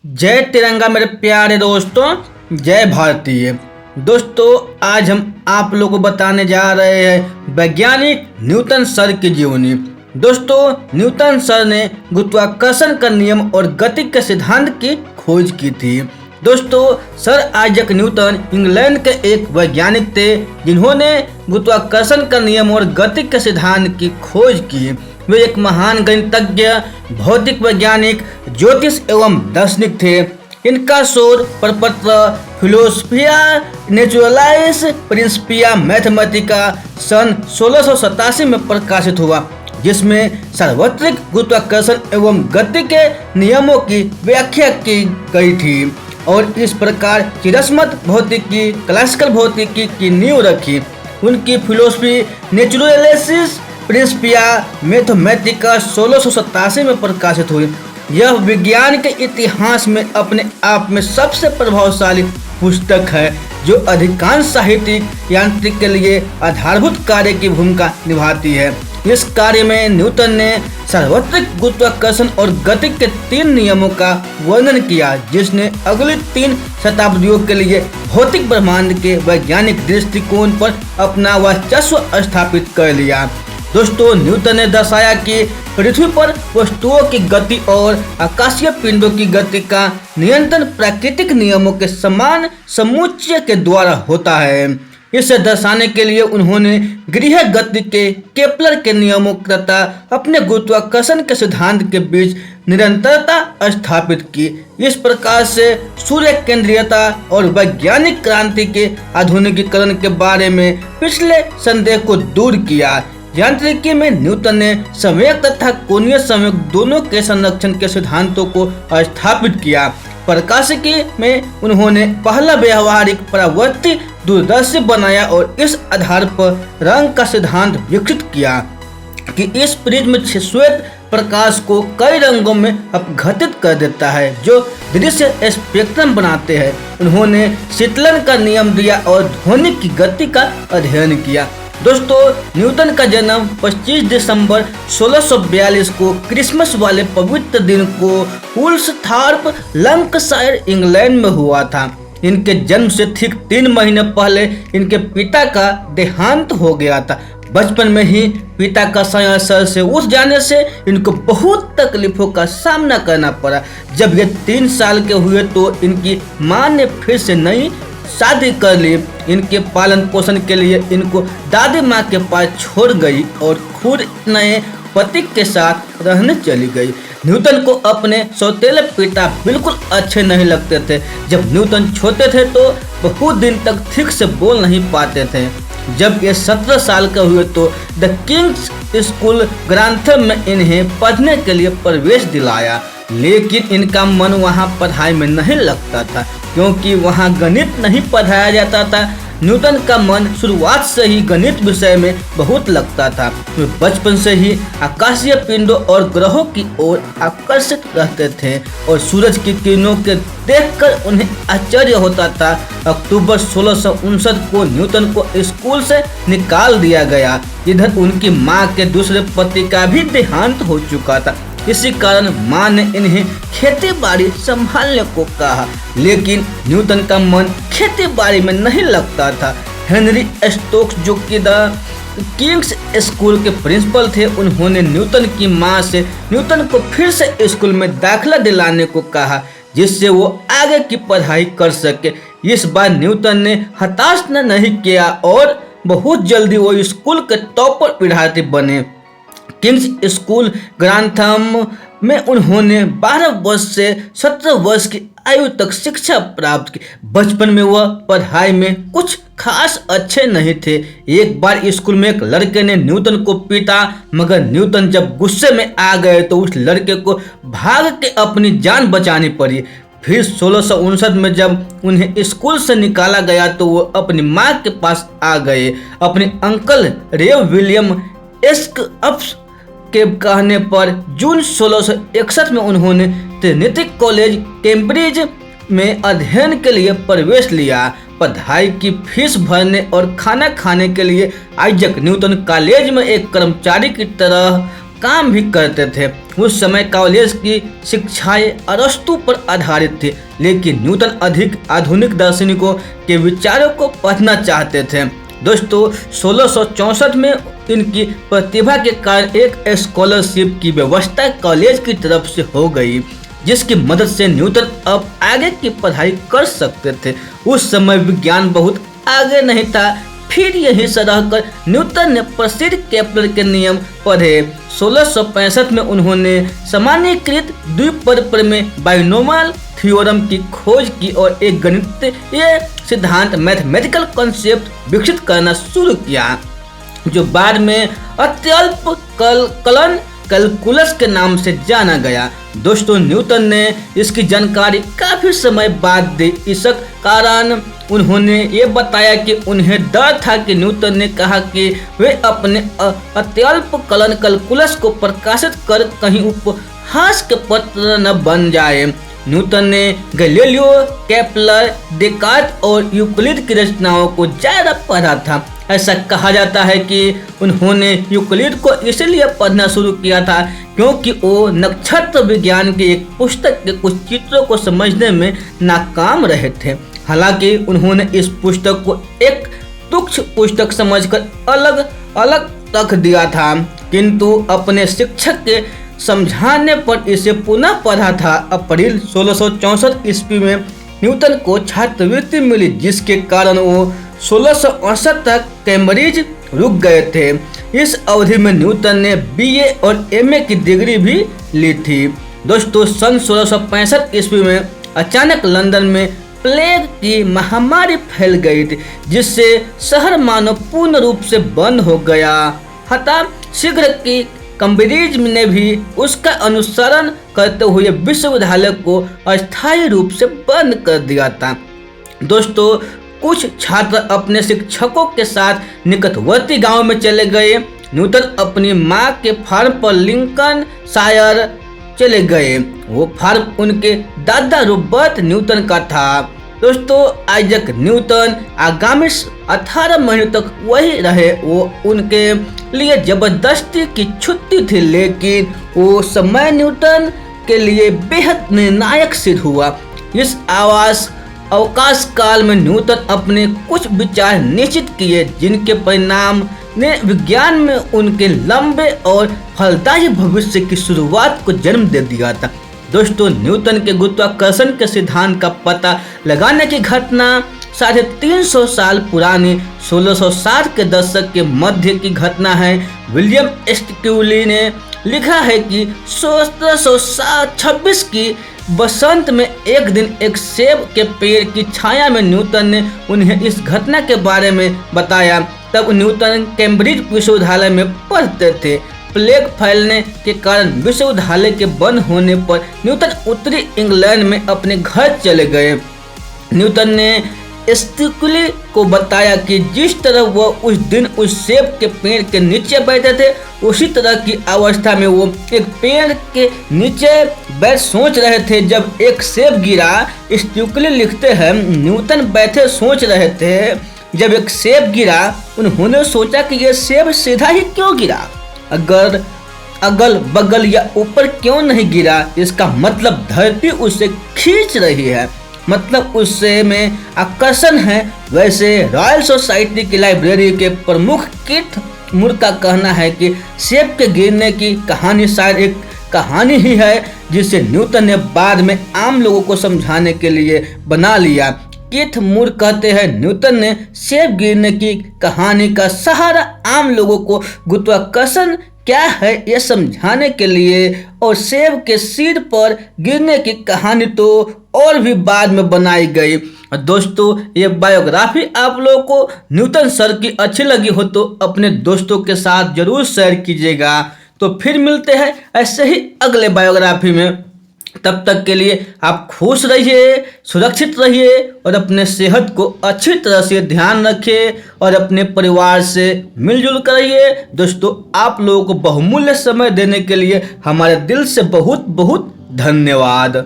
जय तिरंगा मेरे प्यारे दोस्तों, जय भारतीय। दोस्तों, आज हम आप लोगों को बताने जा रहे हैं वैज्ञानिक न्यूटन सर की जीवनी। दोस्तों, न्यूटन सर ने गुरुत्वाकर्षण का नियम और गति के सिद्धांत की खोज की थी। दोस्तों, सर आइजैक न्यूटन इंग्लैंड के एक वैज्ञानिक थे जिन्होंने गुरुत्वाकर्षण का नियम और गति के सिद्धांत की खोज की। वे एक महान गणितज्ञ, भौतिक वैज्ञानिक, ज्योतिष एवं दार्शनिक थे। इनका शोध प्रपत्र फिलोसफिया नेचुरलिस प्रिंसिपिया मैथमेटिका सन 1687 में प्रकाशित हुआ, जिसमें सार्वत्रिक गुरुत्वाकर्षण एवं गति के नियमों की व्याख्या की गई थी और इस प्रकार चिरस्मत भौतिकी, क्लासिकल भौतिकी की नींव रखी। उनकी फिलोसफी नेचुरलिस प्रिंसिपिया मैथमेटिका 1687 में प्रकाशित हुई। यह विज्ञान के इतिहास में अपने आप में सबसे प्रभावशाली पुस्तक है, जो अधिकांश साहित्यिक यांत्रिक के लिए आधारभूत कार्य की भूमिका निभाती है। इस कार्य में न्यूटन ने सार्वत्रिक गुरुत्वाकर्षण और गति के 3 नियमों का वर्णन किया, जिसने अगली 3 शताब्दियों के लिए भौतिक ब्रह्मांड के वैज्ञानिक दृष्टिकोण पर अपना वर्चस्व स्थापित कर लिया। दोस्तों, न्यूटन ने दर्शाया कि पृथ्वी पर वस्तुओं की गति और आकाशीय पिंडों की गति का नियंत्रण प्राकृतिक नियमों के समान समुच्चय के द्वारा होता है। इसे दर्शाने के लिए उन्होंने गृह गति के केपलर के नियमों तथा अपने गुरुत्वाकर्षण के सिद्धांत के बीच निरंतरता स्थापित की। इस प्रकार से सूर्य केंद्रीयता और वैज्ञानिक क्रांति के आधुनिकीकरण के बारे में पिछले संदेह को दूर किया। यांत्रिकी में न्यूटन ने संवेग तथा कोणीय संवेग दोनों के संरक्षण के सिद्धांतों को स्थापित किया। प्रकाशिकी में उन्होंने पहला व्यवहारिक परावर्ती दूरदर्शी बनाया और इस आधार पर रंग का सिद्धांत विकसित किया कि इस प्रिज्म श्वेत प्रकाश को कई रंगों में अपघटित कर देता है, जो दृश्य स्पेक्ट्रम बनाते हैं। उन्होंने शीतलन का नियम दिया और ध्वनि की गति का अध्ययन किया। दोस्तों, न्यूटन का जन्म 25 दिसंबर 1642 को क्रिसमस वाले पवित्र दिन को वुल्सथॉर्प, लंकाशायर, इंग्लैंड में हुआ था। इनके जन्म से ठीक 3 महीने पहले इनके पिता का देहांत हो गया था। बचपन में ही पिता का सर से उठ जाने से इनको बहुत तकलीफों का सामना करना पड़ा। जब ये 3 साल के हुए तो इनकी मां ने फिर से नई शादी कर ली। इनके पालन पोषण के लिए इनको दादी माँ के पास छोड़ गई और खुद नए पति के साथ रहने चली गई। न्यूटन को अपने सौतेले पिता बिल्कुल अच्छे नहीं लगते थे। जब न्यूटन छोटे थे तो बहुत दिन तक ठीक से बोल नहीं पाते थे। जब ये 17 साल के हुए तो द किंग्स स्कूल ग्रांथम में इन्हें पढ़ने के लिए प्रवेश दिलाया, लेकिन इनका मन वहाँ पढ़ाई में नहीं लगता था, क्योंकि वहाँ गणित नहीं पढ़ाया जाता था। न्यूटन का मन शुरुआत से ही गणित विषय में बहुत लगता था। वे बचपन से ही आकाशीय पिंडों और ग्रहों की ओर आकर्षित रहते थे और सूरज की किरणों के देखकर उन्हें आश्चर्य होता था। अक्टूबर 1659 को न्यूटन को स्कूल से निकाल दिया गया। इधर उनकी मां के दूसरे पति का भी देहांत हो चुका था। इसी कारण मां ने इन्हें खेती बाड़ी संभालने को कहा, लेकिन न्यूटन का मन खेती बाड़ी में नहीं लगता था। हेनरी स्टोक्स, जो कि द किंग्स स्कूल के प्रिंसिपल थे, उन्होंने न्यूटन की मां से न्यूटन को फिर से स्कूल में दाखिला दिलाने को कहा, जिससे वो आगे की पढ़ाई कर सके। इस बार न्यूटन ने हताश नहीं किया और बहुत जल्दी वो स्कूल के टॉपर विद्यार्थी बने। किंग्स स्कूल ग्रांथम में उन्होंने 12 वर्ष से 17 वर्ष की आयु तक शिक्षा प्राप्त की। बचपन में वह पढ़ाई में कुछ खास अच्छे नहीं थे। एक बार स्कूल में एक लड़के ने न्यूटन को पीटा, मगर न्यूटन जब गुस्से में आ गए तो उस लड़के को भाग के अपनी जान बचानी पड़ी। फिर 1659 में जब उन्हें स्कूल से निकाला गया तो वो अपनी माँ के पास आ गए। अपने अंकल रेव विलियम एस्क्अप्स के कहने पर जून 1661 में उन्होंने ट्रिनिटी कॉलेज कैम्ब्रिज में अध्ययन के लिए प्रवेश लिया। पढ़ाई की फीस भरने और खाना खाने के लिए आइजैक न्यूटन कॉलेज में एक कर्मचारी की तरह काम भी करते थे। उस समय कॉलेज की शिक्षाएं अरस्तु पर आधारित थी, लेकिन न्यूटन अधिक आधुनिक दार्शनिकों के विचारों को पढ़ना चाहते थे। दोस्तों 1664 में इनकी प्रतिभा के कारण एक स्कॉलरशिप की व्यवस्था कॉलेज की तरफ से हो गई, जिसकी मदद से न्यूटन अब आगे की पढ़ाई कर सकते थे। उस समय विज्ञान बहुत आगे नहीं था। फिर यही सलाह कर न्यूटन ने प्रसिद्ध केपलर के नियम पढ़े। 1665 में उन्होंने सामान्यीकृत द्विपद में बाइनोमियल थ्योरम की खोज की और एक गणितीय सिद्धांत मैथमेटिकल कॉन्सेप्ट विकसित करना शुरू किया, जो बाद में अत्यल्प कलन कैलकुलस के नाम से जाना गया। दोस्तों न्यूटन ने इसकी जानकारी काफी समय बाद दी। इस कारण उन्होंने ये बताया कि उन्हें डर था कि न्यूटन ने कहा कि वे अपने अत्यल्प कलन कैलकुलस को प्रकाशित कर कहीं उपहास के पत्र न बन जाए। न्यूटन ने गैलीलियो, केपलर, डेकार्त और यूक्लिड की रचनाओं को ज्यादा पढ़ा था। ऐसा कहा जाता है कि उन्होंने यूक्लिड को इसलिए पढ़ना शुरू किया था क्योंकि वो नक्षत्र विज्ञान की एक पुस्तक के कुछ चित्रों को समझने में नाकाम रहे थे। हालांकि उन्होंने इस पुस्तक को एक तुच्छ पुस्तक समझकर अलग अलग रख दिया था, किंतु अपने शिक्षक के समझाने पर इसे पुनः पढ़ा था। अप्रैल 1664 ईस्वी में न्यूटन को छात्रवृत्ति मिली, जिसके कारण वो 1668 तक कैम्ब्रिज रुक गए थे। इस अवधि में न्यूटन ने बीए और एमए की डिग्री भी ली थी। दोस्तों 1665 ईस्वी में अचानक लंदन में प्लेग की महामारी फैल गई थी, जिससे शहर मानो पूर्ण रूप से बंद हो गया। हता शीघ्र की कैम्ब्रिज ने भी उसका अनुसरण करते हुए विश्वविद्यालय को अस्थायी रूप से बंद कर दिया था। दोस्तों कुछ छात्र अपने शिक्षकों के साथ निकटवर्ती गांव में चले गए। न्यूटन अपनी मां के फार्म पर लिंकन शायर चले गए। वो फार्म उनके दादा रॉबर्ट न्यूटन का था। दोस्तों आइजक न्यूटन आगामी 18 महीनों तक वही रहे। वो उनके लिए जबरदस्ती की छुट्टी थी, लेकिन वो समय न्यूटन के लिए बेहद निर्णायक सिद्ध हुआ। इस अवकाश काल में न्यूटन अपने कुछ विचार निश्चित किए, जिनके परिणाम ने विज्ञान में उनके लंबे और फलदायी भविष्य की शुरुआत को जन्म दे दिया था। दोस्तों न्यूटन के गुरुत्वाकर्षण के सिद्धांत का पता लगाने की घटना 350 साल पुरानी 1660 के दशक के मध्य की घटना है। विलियम स्टिक्ली ने लिखा है कि 1726 की बसंत में एक दिन एक सेब के पेड़ की छाया में न्यूटन ने उन्हें इस घटना के बारे में बताया। तब न्यूटन कैम्ब्रिज विश्वविद्यालय में पढ़ते थे। प्लेग फैलने के कारण विश्वविद्यालय के बंद होने पर न्यूटन उत्तरी इंग्लैंड में अपने घर चले गए। न्यूटन ने स्टिक्ली को बताया कि जिस तरह वह उस दिन उस सेब के पेड़ के नीचे बैठे थे, उसी तरह की अवस्था में वो एक पेड़ के नीचे बैठ सोच रहे थे जब एक सेब गिरा। स्टिक्ली लिखते हैं, न्यूटन बैठे सोच रहे थे जब एक सेब गिरा। उन्होंने सोचा कि यह सेब सीधा ही क्यों गिरा, अगर अगल बगल या ऊपर क्यों नहीं गिरा। इसका मतलब धरती उसे खींच रही है, मतलब उससे में आकर्षण है। वैसे रॉयल सोसाइटी की लाइब्रेरी के प्रमुख कीथ मूर का कहना है कि सेब के गिरने की कहानी शायद एक कहानी ही है जिसे न्यूटन ने बाद में आम लोगों को समझाने के लिए बना लिया। कीथ मूर कहते हैं, न्यूटन ने सेब गिरने की कहानी का सहारा आम लोगों को गुरुत्वाकर्षण क्या है यह समझाने के लिए, और सेब के सिर पर गिरने की कहानी तो और भी बाद में बनाई गई। और दोस्तों ये बायोग्राफी आप लोगों को न्यूटन सर की अच्छी लगी हो तो अपने दोस्तों के साथ जरूर शेयर कीजिएगा। तो फिर मिलते हैं ऐसे ही अगले बायोग्राफी में। तब तक के लिए आप खुश रहिए, सुरक्षित रहिए और अपने सेहत को अच्छी तरह से ध्यान रखिए और अपने परिवार से मिलजुल कर रहिए। दोस्तों आप लोगों को बहुमूल्य समय देने के लिए हमारे दिल से बहुत बहुत धन्यवाद।